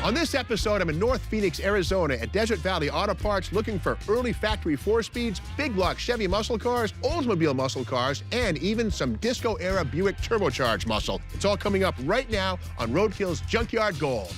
On this episode, I'm in North Phoenix, Arizona at Desert Valley Auto Parts looking for early factory 4-speeds, big block Chevy muscle cars, Oldsmobile muscle cars, and even some disco-era Buick turbocharged muscle. It's all coming up right now on Roadkill's Junkyard Gold.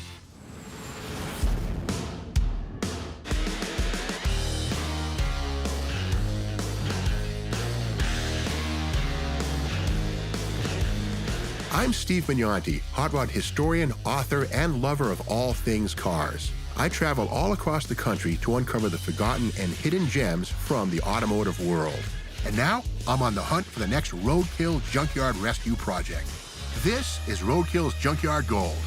I'm Steve Mignonti, hot rod historian, author, and lover of all things cars. I travel all across the country to uncover the forgotten and hidden gems from the automotive world. And now, I'm on the hunt for the next Roadkill Junkyard Rescue project. This is Roadkill's Junkyard Gold.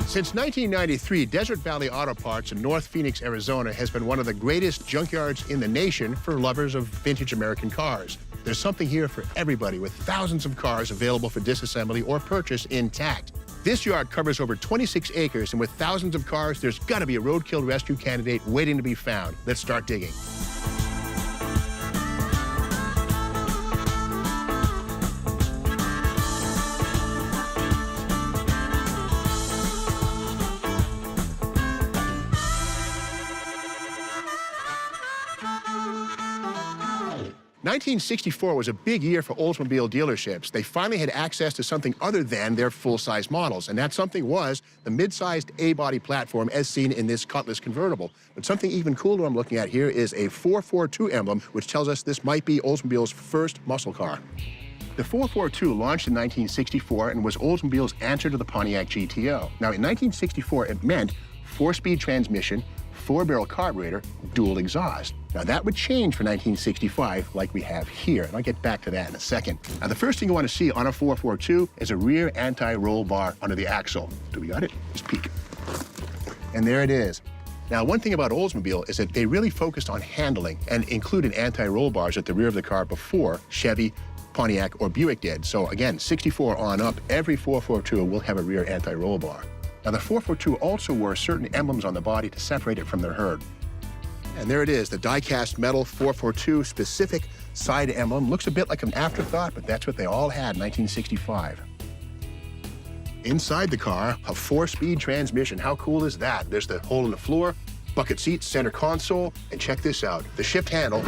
Since 1993, Desert Valley Auto Parts in North Phoenix, Arizona has been one of the greatest junkyards in the nation for lovers of vintage American cars. There's something here for everybody with thousands of cars available for disassembly or purchase intact. This yard covers over 26 acres, and with thousands of cars, there's got to be a roadkill rescue candidate waiting to be found. Let's start digging. (1964) was a big year for Oldsmobile dealerships. They finally had access to something other than their full-size models, and that something was the mid-sized A-body platform as seen in this Cutlass convertible. But something even cooler I'm looking at here is a 442 emblem, which tells us this might be Oldsmobile's first muscle car. The 442 launched in 1964 and was Oldsmobile's answer to the Pontiac GTO. Now, in 1964, it meant 4-speed transmission, 4-barrel carburetor, dual exhaust. Now that would change for 1965 like we have here, and I'll get back to that in a second. Now the first thing you want to see on a 442 is a rear anti-roll bar under the axle. Do we got it? Just peek. And there it is. Now one thing about Oldsmobile is that they really focused on handling and included anti-roll bars at the rear of the car before Chevy, Pontiac, or Buick did. So again, 64 on up, every 442 will have a rear anti-roll bar. Now the 442 also wore certain emblems on the body to separate it from their herd. And there it is, the die-cast metal 442 specific side emblem. Looks a bit like an afterthought, but that's what they all had in 1965. Inside the car, a 4-speed transmission. How cool is that? There's the hole in the floor, bucket seats, center console, and check this out. The shift handle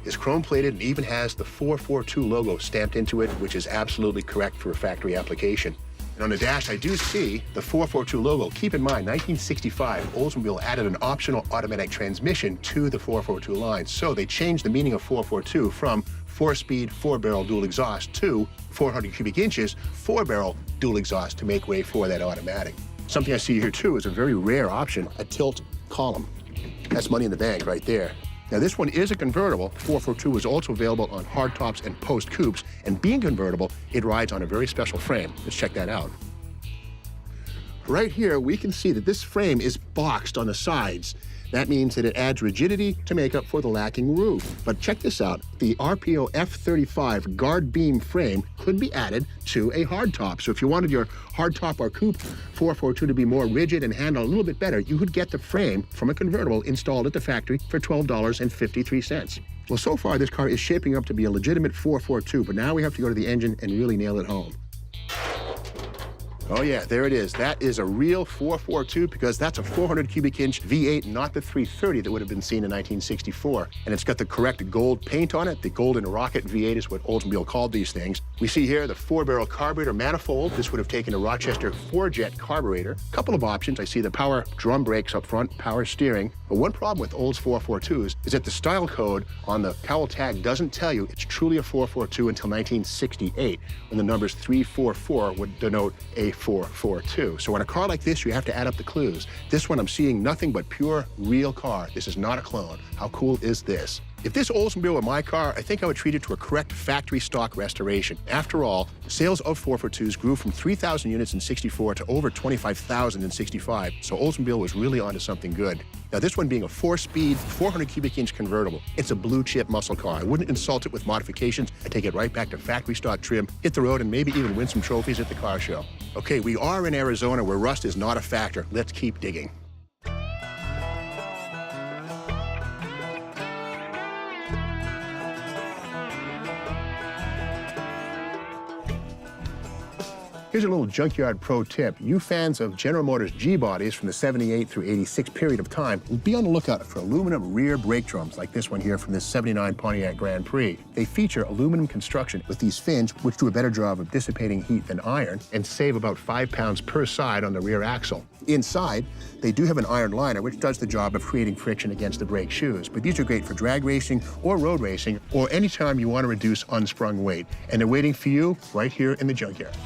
is chrome-plated and even has the 442 logo stamped into it, which is absolutely correct for a factory application. And on the dash, I do see the 442 logo. Keep in mind, 1965, Oldsmobile added an optional automatic transmission to the 442 line. So they changed the meaning of 442 from 4-speed, 4-barrel dual exhaust to 400 cubic inches, 4-barrel dual exhaust to make way for that automatic. Something I see here, too, is a very rare option, a tilt column. That's money in the bank right there. Now, this one is a convertible. 442 is also available on hardtops and post coupes, and being convertible, it rides on a very special frame. Let's check that out. Right here, we can see that this frame is boxed on the sides. That means that it adds rigidity to make up for the lacking roof. But check this out. The RPO F35 guard beam frame could be added to a hardtop. So if you wanted your hardtop or coupe 442 to be more rigid and handle a little bit better, you could get the frame from a convertible installed at the factory for $12.53. Well, so far, this car is shaping up to be a legitimate 442, but now we have to go to the engine and really nail it home. Oh yeah, there it is. That is a real 442 because that's a 400 cubic inch V8, not the 330 that would have been seen in 1964. And it's got the correct gold paint on it. The golden rocket V8 is what Oldsmobile called these things. We see here the 4-barrel carburetor manifold. This would have taken a Rochester 4-jet carburetor. Couple of options. I see the power drum brakes up front, power steering. But one problem with Olds 442s is that the style code on the cowl tag doesn't tell you it's truly a 442 until 1968, when the numbers 344 would denote a 442. So on a car like this, you have to add up the clues. This one, I'm seeing nothing but pure, real car. This is not a clone. How cool is this? If this Oldsmobile were my car, I think I would treat it to a correct factory stock restoration. After all, sales of 442s grew from 3,000 units in 64 to over 25,000 in 65, so Oldsmobile was really onto something good. Now this one being a 4-speed, 400 cubic inch convertible, it's a blue chip muscle car. I wouldn't insult it with modifications. I'd take it right back to factory stock trim, hit the road, and maybe even win some trophies at the car show. Okay, we are in Arizona where rust is not a factor. Let's keep digging. Here's a little Junkyard Pro tip. You fans of General Motors G-bodies from the 78 through 86 period of time will be on the lookout for aluminum rear brake drums like this one here from this 79 Pontiac Grand Prix. They feature aluminum construction with these fins, which do a better job of dissipating heat than iron and save about 5 pounds per side on the rear axle. Inside, they do have an iron liner, which does the job of creating friction against the brake shoes. But these are great for drag racing or road racing or anytime you want to reduce unsprung weight. And they're waiting for you right here in the junkyard.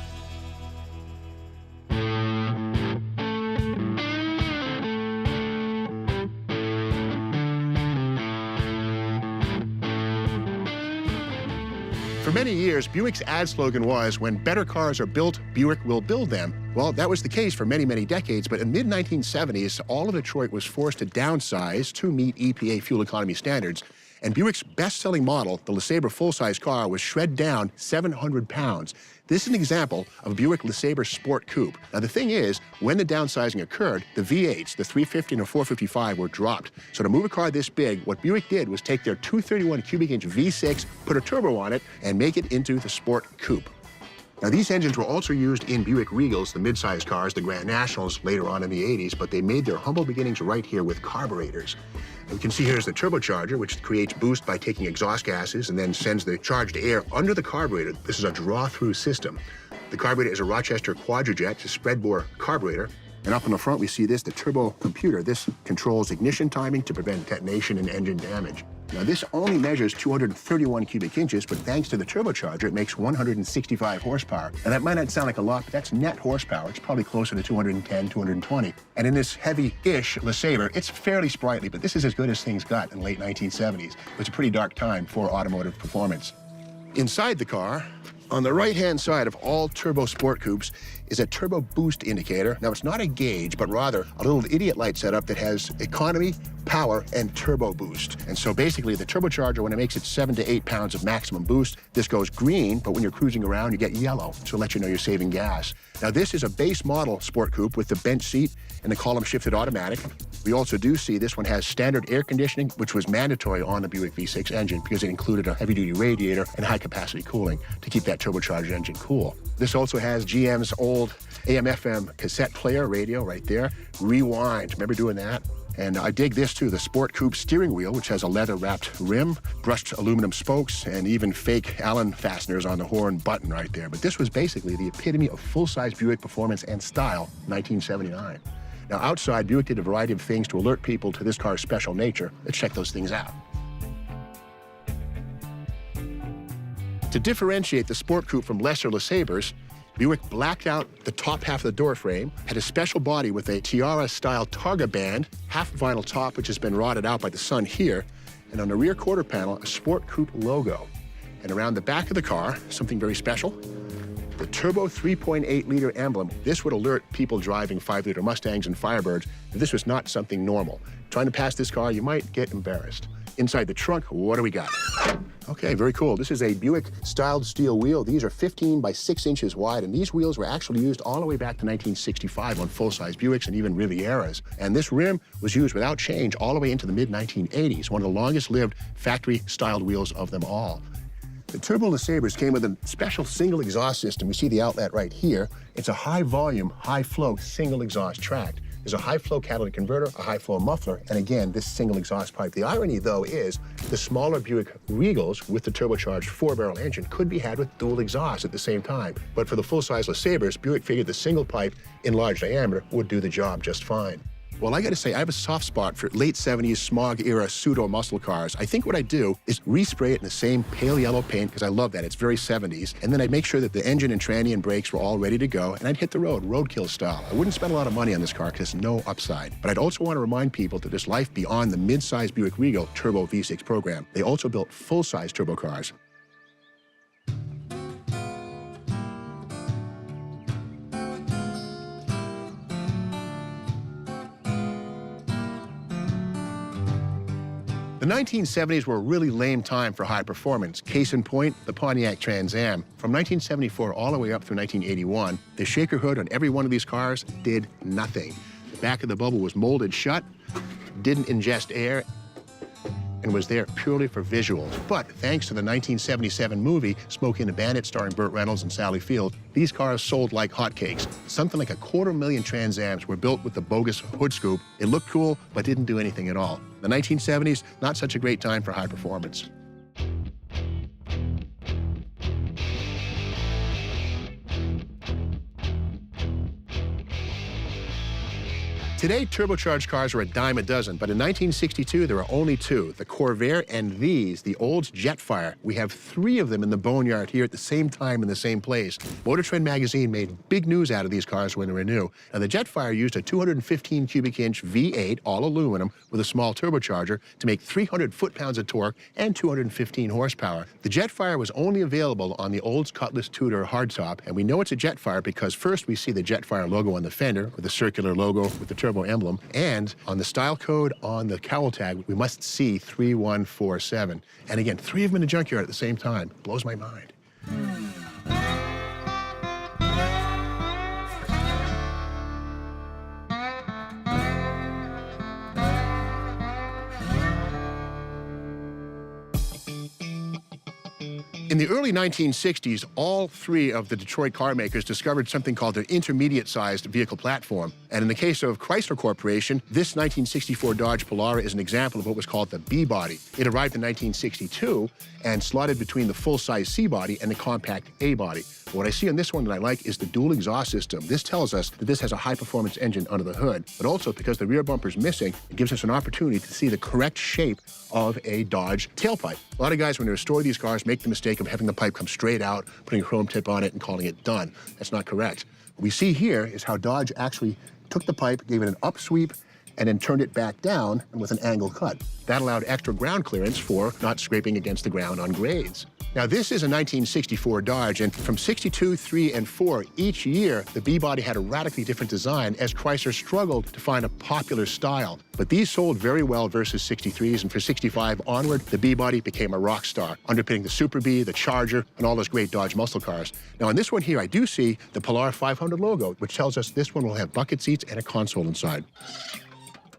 For many years, Buick's ad slogan was, when better cars are built, Buick will build them. Well, that was the case for many, many decades, but in the mid-1970s, all of Detroit was forced to downsize to meet EPA fuel economy standards. And Buick's best-selling model, the LeSabre full-size car, was shred down 700 pounds. This is an example of a Buick LeSabre Sport Coupe. Now, the thing is, when the downsizing occurred, the V8s, the 350 and the 455, were dropped. So to move a car this big, what Buick did was take their 231 cubic inch V6, put a turbo on it, and make it into the Sport Coupe. Now, these engines were also used in Buick Regals, the mid-size cars, the Grand Nationals, later on in the 80s, but they made their humble beginnings right here with carburetors. And you can see here's the turbocharger, which creates boost by taking exhaust gases and then sends the charged air under the carburetor. This is a draw-through system. The carburetor is a Rochester Quadrajet, it's a spread-bore carburetor. And up in the front, we see this, the turbo computer. This controls ignition timing to prevent detonation and engine damage. Now, this only measures 231 cubic inches, but thanks to the turbocharger, it makes 165 horsepower. Now, that might not sound like a lot, but that's net horsepower. It's probably closer to 210, 220. And in this heavy-ish LeSabre, it's fairly sprightly, but this is as good as things got in the late 1970s. It was a pretty dark time for automotive performance. Inside the car, on the right-hand side of all turbo sport coupes is a turbo boost indicator. Now, it's not a gauge, but rather a little idiot light setup that has economy, power, and turbo boost. And so basically, the turbocharger, when it makes it 7 to 8 pounds of maximum boost, this goes green, but when you're cruising around, you get yellow, so let you know you're saving gas. Now, this is a base model sport coupe with the bench seat and the column shifted automatic. We also do see this one has standard air conditioning, which was mandatory on the Buick V6 engine because it included a heavy-duty radiator and high-capacity cooling to keep that turbocharged engine cool. This also has GM's old AM/FM cassette player radio right there. Rewind, remember doing that? And I dig this too, the Sport Coupe steering wheel, which has a leather-wrapped rim, brushed aluminum spokes, and even fake Allen fasteners on the horn button right there. But this was basically the epitome of full-size Buick performance and style, 1979. Now, outside, Buick did a variety of things to alert people to this car's special nature. Let's check those things out. To differentiate the Sport Coupe from lesser LeSabres, Buick blacked out the top half of the door frame, had a special body with a tiara-style targa band, half vinyl top, which has been rotted out by the sun here, and on the rear quarter panel, a Sport Coupe logo. And around the back of the car, something very special, the turbo 3.8-liter emblem. This would alert people driving 5-liter Mustangs and Firebirds that this was not something normal. Trying to pass this car, you might get embarrassed. Inside the trunk, what do we got? Okay, very cool. This is a Buick styled steel wheel. These are 15 by 6 inches wide, and these wheels were actually used all the way back to 1965 on full-size Buicks and even Rivieras. And this rim was used without change all the way into the mid-1980s, one of the longest-lived factory-styled wheels of them all. The Turbo LeSabres came with a special single exhaust system. We see the outlet right here. It's a high-volume, high-flow single exhaust tract. There's a high-flow catalytic converter, a high-flow muffler, and again, this single exhaust pipe. The irony, though, is the smaller Buick Regals with the turbocharged 4-barrel engine could be had with dual exhaust at the same time. But for the full-size LeSabres, Buick figured the single pipe in large diameter would do the job just fine. Well, I gotta say, I have a soft spot for late 70s smog-era pseudo-muscle cars. I think what I do is respray it in the same pale yellow paint, because I love that. It's very 70s. And then I'd make sure that the engine and tranny and brakes were all ready to go, and I'd hit the road, roadkill style. I wouldn't spend a lot of money on this car because there's no upside. But I'd also want to remind people that there's life beyond the mid-size Buick Regal Turbo V6 program. They also built full-size turbo cars. The The 1970s were a really lame time for high performance. Case in point, the Pontiac Trans Am. From 1974 all the way up through 1981, the shaker hood on every one of these cars did nothing. The back of the bubble was molded shut, didn't ingest air, and was there purely for visuals. But thanks to the 1977 movie Smokey and the Bandit starring Burt Reynolds and Sally Field, these cars sold like hotcakes. Something like 250,000 Trans Ams were built with the bogus hood scoop. It looked cool, but didn't do anything at all. The 1970s, not such a great time for high performance. Today, turbocharged cars are a dime a dozen, but in 1962, there were only two, the Corvair and these, the Olds Jetfire. We have 3 of them in the boneyard here at the same time in the same place. MotorTrend magazine made big news out of these cars when they were new. Now, the Jetfire used a 215 cubic inch V8, all aluminum, with a small turbocharger to make 300 foot-pounds of torque and 215 horsepower. The Jetfire was only available on the Olds Cutlass Tudor hardtop, and we know it's a Jetfire because first we see the Jetfire logo on the fender with the circular logo with the turbo emblem, and on the style code on the cowl tag, we must see 3147. And again, 3 of them in the junkyard at the same time. Blows my mind. In the early 1960s, all 3 of the Detroit car makers discovered something called their intermediate-sized vehicle platform. And in the case of Chrysler Corporation, this 1964 Dodge Polara is an example of what was called the B-body. It arrived in 1962 and slotted between the full-size C-body and the compact A-body. What I see on this one that I like is the dual exhaust system. This tells us that this has a high-performance engine under the hood, but also because the rear bumper's missing, it gives us an opportunity to see the correct shape of a Dodge tailpipe. A lot of guys, when they restore these cars, make the mistake of having the pipe come straight out, putting a chrome tip on it, and calling it done. That's not correct. What we see here is how Dodge actually took the pipe, gave it an upsweep, and then turned it back down with an angle cut. That allowed extra ground clearance for not scraping against the ground on grades. Now, this is a 1964 Dodge, and from 62, 3, and 4, each year, the B-body had a radically different design as Chrysler struggled to find a popular style. But these sold very well versus 63s, and for 65 onward, the B-body became a rock star, underpinning the Super B, the Charger, and all those great Dodge muscle cars. Now, on this one here, I do see the Polar 500 logo, which tells us this one will have bucket seats and a console inside.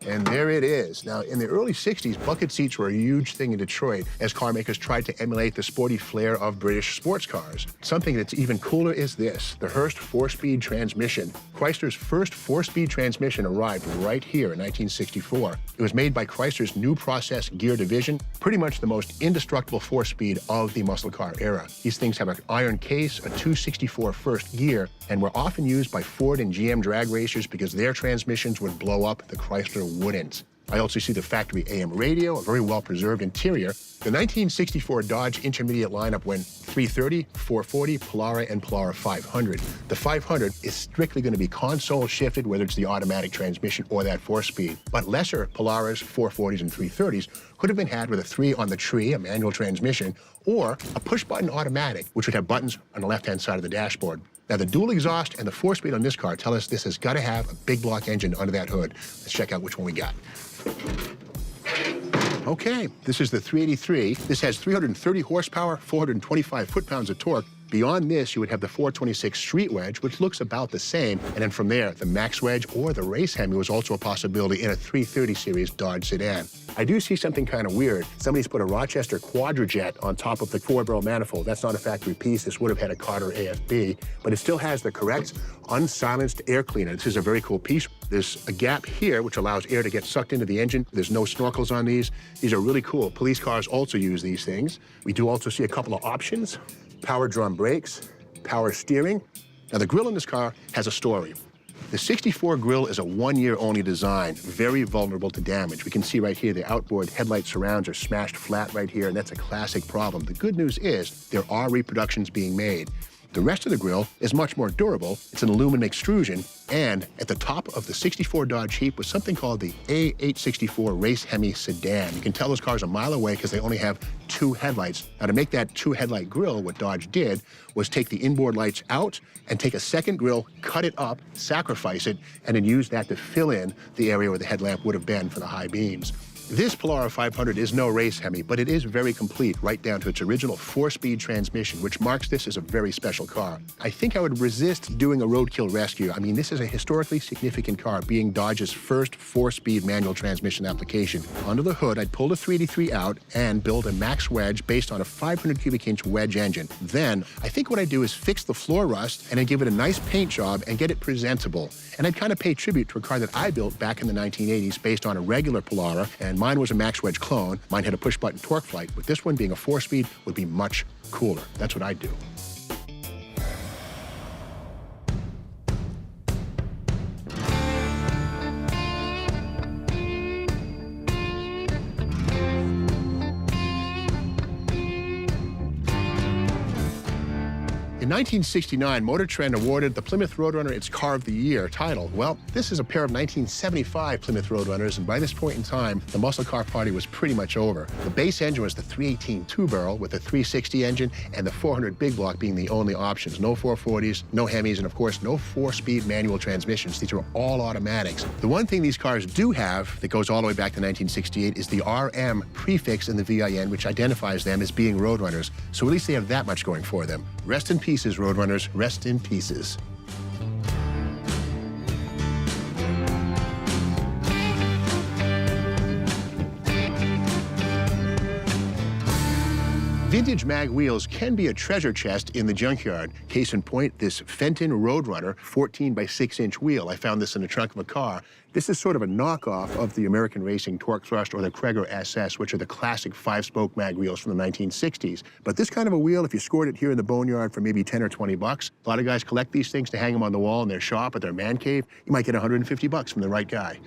And there it is. Now, in the early 60s, bucket seats were a huge thing in Detroit as car makers tried to emulate the sporty flair of British sports cars. Something that's even cooler is this, the Hurst 4-speed transmission. Chrysler's first 4-speed transmission arrived right here in 1964. It was made by Chrysler's new process gear division, pretty much the most indestructible 4-speed of the muscle car era. These things have an iron case, a 264 first gear, and were often used by Ford and GM drag racers because their transmissions would blow up, the Chrysler wouldn't. I also see the factory AM radio, a very well-preserved interior. The 1964 Dodge Intermediate lineup went 330, 440, Polara, and Polara 500. The 500 is strictly going to be console shifted, whether it's the automatic transmission or that 4-speed. But lesser Polaras, 440s, and 330s could have been had with a 3 on the tree, a manual transmission, or a push-button automatic, which would have buttons on the left-hand side of the dashboard. Now, the dual exhaust and the 4-speed on this car tell us this has got to have a big block engine under that hood. Let's check out which one we got. Okay, this is the 383. This has 330 horsepower, 425 foot-pounds of torque. Beyond this, you would have the 426 Street Wedge, which looks about the same. And then from there, the Max Wedge or the Race Hemi was also a possibility in a 330 series Dodge sedan. I do see something kind of weird. Somebody's put a Rochester Quadrajet on top of the 4-barrel manifold. That's not a factory piece. This would have had a Carter AFB, but it still has the correct unsilenced air cleaner. This is a very cool piece. There's a gap here, which allows air to get sucked into the engine. There's no snorkels on these. These are really cool. Police cars also use these things. We do also see a couple of options. Power drum brakes, power steering. Now, the grille in this car has a story. The 64 grille is a 1-year-only design, very vulnerable to damage. We can see right here the outboard headlight surrounds are smashed flat right here, and that's a classic problem. The good news is there are reproductions being made. The rest of the grille is much more durable. It's an aluminum extrusion, and at the top of the 64 Dodge heap was something called the A864 Race Hemi Sedan. You can tell those cars a mile away because they only have 2 headlights. Now, to make that 2-headlight grille, what Dodge did was take the inboard lights out and take a second grille, cut it up, sacrifice it, and then use that to fill in the area where the headlamp would have been for the high beams. This Polara 500 is no race Hemi, but it is very complete, right down to its original 4-speed transmission, which marks this as a very special car. I think I would resist doing a Roadkill Rescue. I mean, this is a historically significant car, being Dodge's first 4-speed manual transmission application. Under the hood, I'd pull the 383 out and build a max wedge based on a 500 cubic inch wedge engine. Then, I think what I'd do is fix the floor rust and then give it a nice paint job and get it presentable. And I'd kind of pay tribute to a car that I built back in the 1980s based on a regular Polara, and mine was a max wedge clone. Mine had a push-button torque flight, but this one being a 4-speed would be much cooler. That's what I'd do. In 1969, MotorTrend awarded the Plymouth Roadrunner its Car of the Year title. Well, this is a pair of 1975 Plymouth Roadrunners, and by this point in time, the muscle car party was pretty much over. The base engine was the 318 two-barrel with a 360 engine, and the 400 big block being the only options. No 440s, no Hemis, and of course, no 4-speed manual transmissions. These are all automatics. The one thing these cars do have that goes all the way back to 1968 is the RM prefix in the VIN, which identifies them as being Roadrunners. So at least they have that much going for them. Rest in peace, Roadrunners, rest in pieces. Vintage mag wheels can be a treasure chest in the junkyard. Case in point, this Fenton Roadrunner 14 by 6-inch wheel. I found this in the trunk of a car. This is sort of a knockoff of the American Racing Torque Thrust or the Cragar SS, which are the classic 5-spoke mag wheels from the 1960s. But this kind of a wheel, if you scored it here in the boneyard for maybe 10 or 20 bucks, a lot of guys collect these things to hang them on the wall in their shop at their man cave. You might get 150 bucks from the right guy.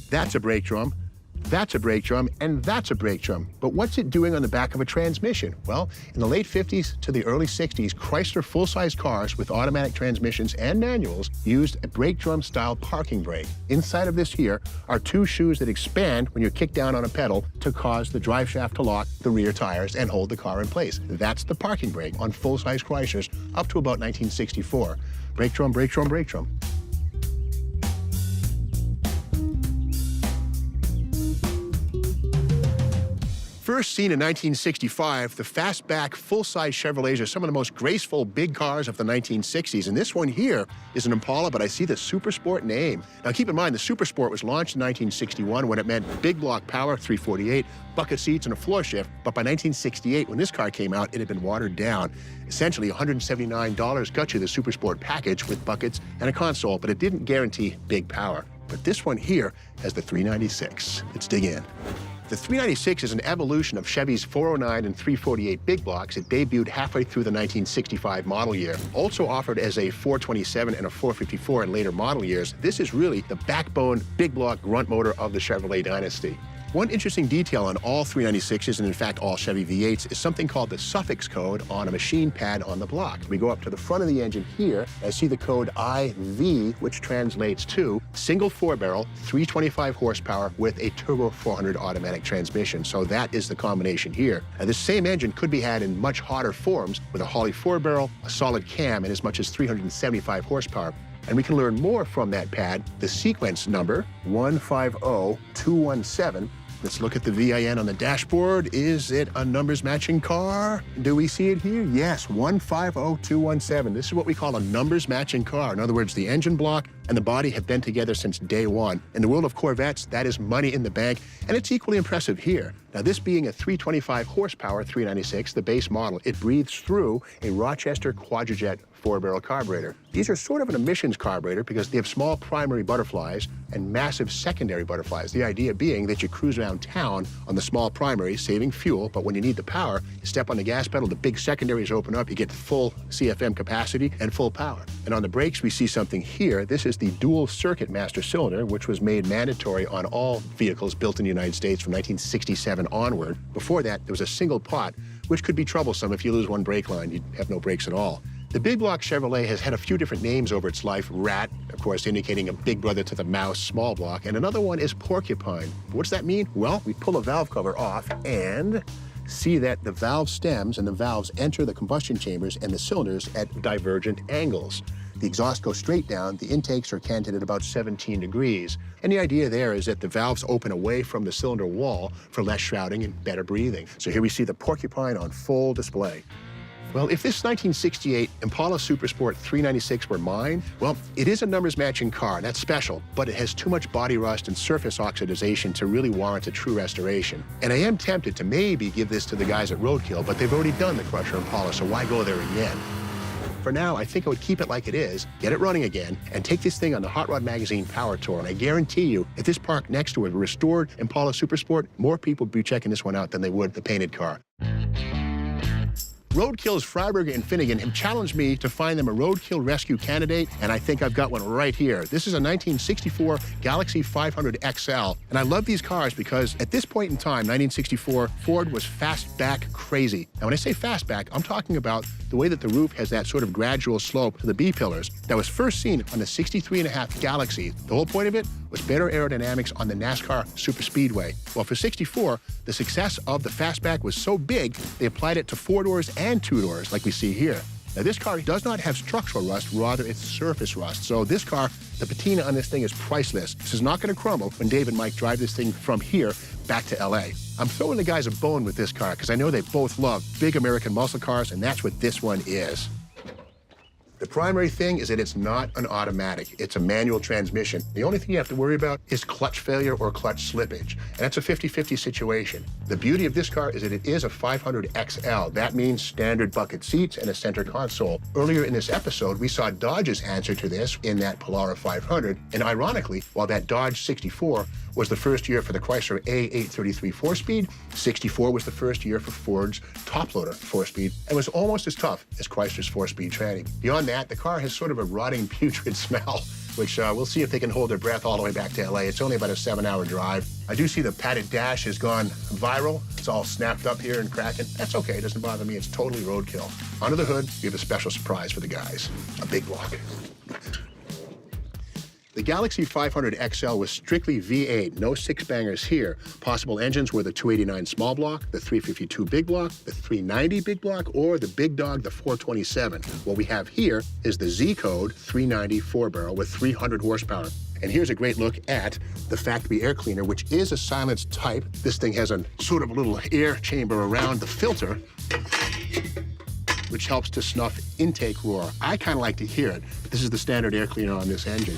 That's a brake drum, that's a brake drum, and that's a brake drum. But what's it doing on the back of a transmission? Well, in the late 50s to the early 60s, Chrysler full-size cars with automatic transmissions and manuals used a brake drum-style parking brake. Inside of this here are 2 shoes that expand when you kick down on a pedal to cause the drive shaft to lock the rear tires and hold the car in place. That's the parking brake on full-size Chryslers up to about 1964. Brake drum, brake drum, brake drum. First seen in 1965, the fastback, full-size Chevrolets are some of the most graceful big cars of the 1960s. And this one here is an Impala, but I see the Supersport name. Now keep in mind, the Supersport was launched in 1961 when it meant big block power, 348, bucket seats, and a floor shift. But by 1968, when this car came out, it had been watered down. Essentially, $179 got you the Supersport package with buckets and a console, but it didn't guarantee big power. But this one here has the 396. Let's dig in. The 396 is an evolution of Chevy's 409 and 348 big blocks. It debuted halfway through the 1965 model year. Also offered as a 427 and a 454 in later model years, this is really the backbone big block grunt motor of the Chevrolet dynasty. One interesting detail on all 396s, and in fact all Chevy V8s, is something called the suffix code on a machine pad on the block. We go up to the front of the engine here, I see the code IV, which translates to single 4-barrel, 325 horsepower with a turbo 400 automatic transmission. So that is the combination here. And this same engine could be had in much hotter forms with a Holley 4-barrel, a solid cam, and as much as 375 horsepower. And we can learn more from that pad. The sequence number, 150217. Let's look at the VIN on the dashboard. Is it a numbers matching car? Do we see it here? Yes, 150217. This is what we call a numbers matching car. In other words, the engine block and the body have been together since day one. In the world of Corvettes, that is money in the bank, and it's equally impressive here. Now, this being a 325 horsepower 396, the base model, it breathes through a Rochester Quadrajet 4-barrel carburetor. These are sort of an emissions carburetor because they have small primary butterflies and massive secondary butterflies. The idea being that you cruise around town on the small primary, saving fuel, but when you need the power, you step on the gas pedal, the big secondaries open up, you get full CFM capacity and full power. And on the brakes, we see something here. This is the dual circuit master cylinder, which was made mandatory on all vehicles built in the United States from 1967 onward. Before that, there was a single pot, which could be troublesome. If you lose one brake line, you'd have no brakes at all. The big block Chevrolet has had a few different names over its life. Rat, of course, indicating a big brother to the mouse, small block, and another one is Porcupine. What does that mean? Well, we pull a valve cover off and see that the valve stems and the valves enter the combustion chambers and the cylinders at divergent angles. The exhaust goes straight down, the intakes are canted at about 17 degrees. And the idea there is that the valves open away from the cylinder wall for less shrouding and better breathing. So here we see the Porcupine on full display. Well, if this 1968 Impala Supersport 396 were mine, well, it is a numbers-matching car. That's special, but it has too much body rust and surface oxidization to really warrant a true restoration. And I am tempted to maybe give this to the guys at Roadkill, but they've already done the Crusher Impala, so why go there again? For now, I think I would keep it like it is, get it running again, and take this thing on the Hot Rod Magazine Power Tour. And I guarantee you, if this parked next to a restored Impala Supersport, more people would be checking this one out than they would the painted car. Roadkill's Freiberger and Finnegan have challenged me to find them a Roadkill rescue candidate, and I think I've got one right here. This is a 1964 Galaxie 500 XL, and I love these cars because at this point in time, 1964, Ford was fastback crazy. Now, when I say fastback, I'm talking about the way that the roof has that sort of gradual slope to the B-pillars that was first seen on the 63.5 Galaxie. The whole point of it was better aerodynamics on the NASCAR Superspeedway. Well, for 64, the success of the fastback was so big, they applied it to 4-doors and 2-doors, like we see here. Now, this car does not have structural rust, rather it's surface rust. So this car, the patina on this thing is priceless. This is not going to crumble when Dave and Mike drive this thing from here back to LA. I'm throwing the guys a bone with this car because I know they both love big American muscle cars, and that's what this one is. The primary thing is that it's not an automatic. It's a manual transmission. The only thing you have to worry about is clutch failure or clutch slippage, and that's a 50-50 situation. The beauty of this car is that it is a 500 XL. That means standard bucket seats and a center console. Earlier in this episode, we saw Dodge's answer to this in that Polara 500, and ironically, while that Dodge 64 was the first year for the Chrysler A833 4-speed, 64 was the first year for Ford's toploader 4-speed, and was almost as tough as Chrysler's 4-speed tranny. Beyond that, the car has sort of a rotting, putrid smell, which we'll see if they can hold their breath all the way back to LA. It's only about a 7-hour drive. I do see the padded dash has gone viral. It's all snapped up here and cracking. That's okay, it doesn't bother me. It's totally Roadkill. Under the hood, we have a special surprise for the guys. A big block. The Galaxie 500 XL was strictly V8, no six-bangers here. Possible engines were the 289 small block, the 352 big block, the 390 big block, or the big dog, the 427. What we have here is the Z-Code 390 4-barrel with 300 horsepower. And here's a great look at the factory air cleaner, which is a silenced type. This thing has a sort of a little air chamber around the filter, which helps to snuff intake roar. I kind of like to hear it, but this is the standard air cleaner on this engine.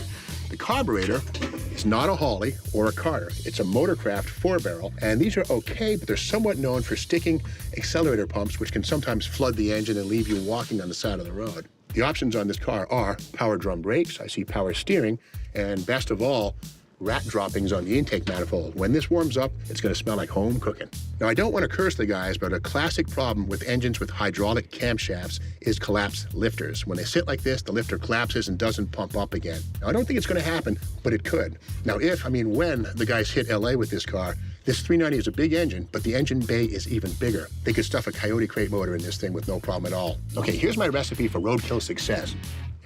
The carburetor is not a Holley or a Carter. It's a Motorcraft 4-barrel, and these are okay, but they're somewhat known for sticking accelerator pumps, which can sometimes flood the engine and leave you walking on the side of the road. The options on this car are power drum brakes, I see power steering, and best of all, rat droppings on the intake manifold. When this warms up, it's going to smell like home cooking. Now, I don't want to curse the guys, but a classic problem with engines with hydraulic camshafts is collapsed lifters. When they sit like this, the lifter collapses and doesn't pump up again. Now, I don't think it's going to happen, but it could. Now, when the guys hit LA with this car, this 390 is a big engine, but the engine bay is even bigger. They could stuff a Coyote crate motor in this thing with no problem at all. Okay, here's my recipe for Roadkill success.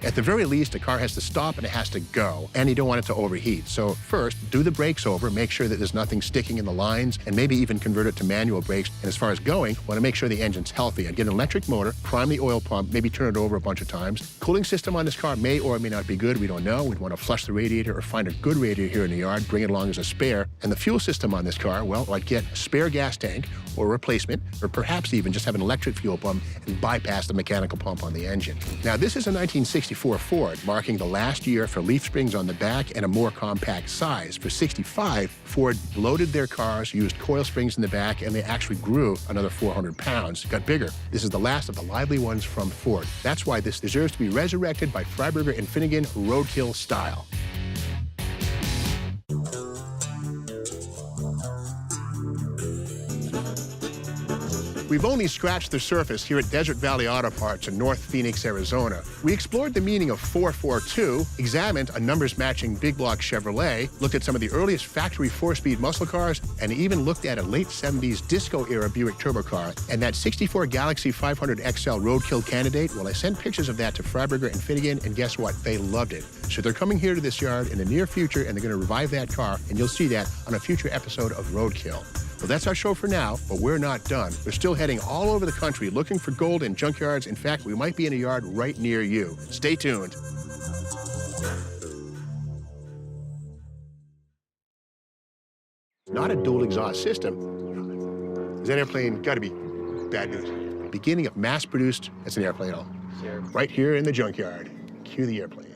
At the very least, a car has to stop and it has to go, and you don't want it to overheat. So first, do the brakes over, make sure that there's nothing sticking in the lines, and maybe even convert it to manual brakes. And as far as going, want to make sure the engine's healthy. I'd get an electric motor, prime the oil pump, maybe turn it over a bunch of times. Cooling system on this car may or may not be good, we don't know. We'd want to flush the radiator or find a good radiator here in the yard, bring it along as a spare. And the fuel system on this car, well, I'd get a spare gas tank or a replacement, or perhaps even just have an electric fuel pump and bypass the mechanical pump on the engine. Now, this is a 1964 Ford, marking the last year for leaf springs on the back and a more compact size. For 65, Ford loaded their cars, used coil springs in the back, and they actually grew another 400 pounds, got bigger. This is the last of the lively ones from Ford. That's why this deserves to be resurrected by Freiberger and Finnegan Roadkill style. We've only scratched the surface here at Desert Valley Auto Parts in North Phoenix, Arizona. We explored the meaning of 442, examined a numbers-matching big block Chevrolet, looked at some of the earliest factory 4-speed muscle cars, and even looked at a late 70s disco-era Buick turbo car. And that 64 Galaxie 500 XL Roadkill candidate, well, I sent pictures of that to Freiberger and Finnegan, and guess what? They loved it. So they're coming here to this yard in the near future, and they're going to revive that car, and you'll see that on a future episode of Roadkill. Well, that's our show for now, but we're not done. We're still heading all over the country looking for gold in junkyards. In fact, we might be in a yard right near you. Stay tuned. Not a dual exhaust system. Is that airplane got to be bad news? Beginning of mass-produced, that's an airplane, right here in the junkyard. Cue the airplane.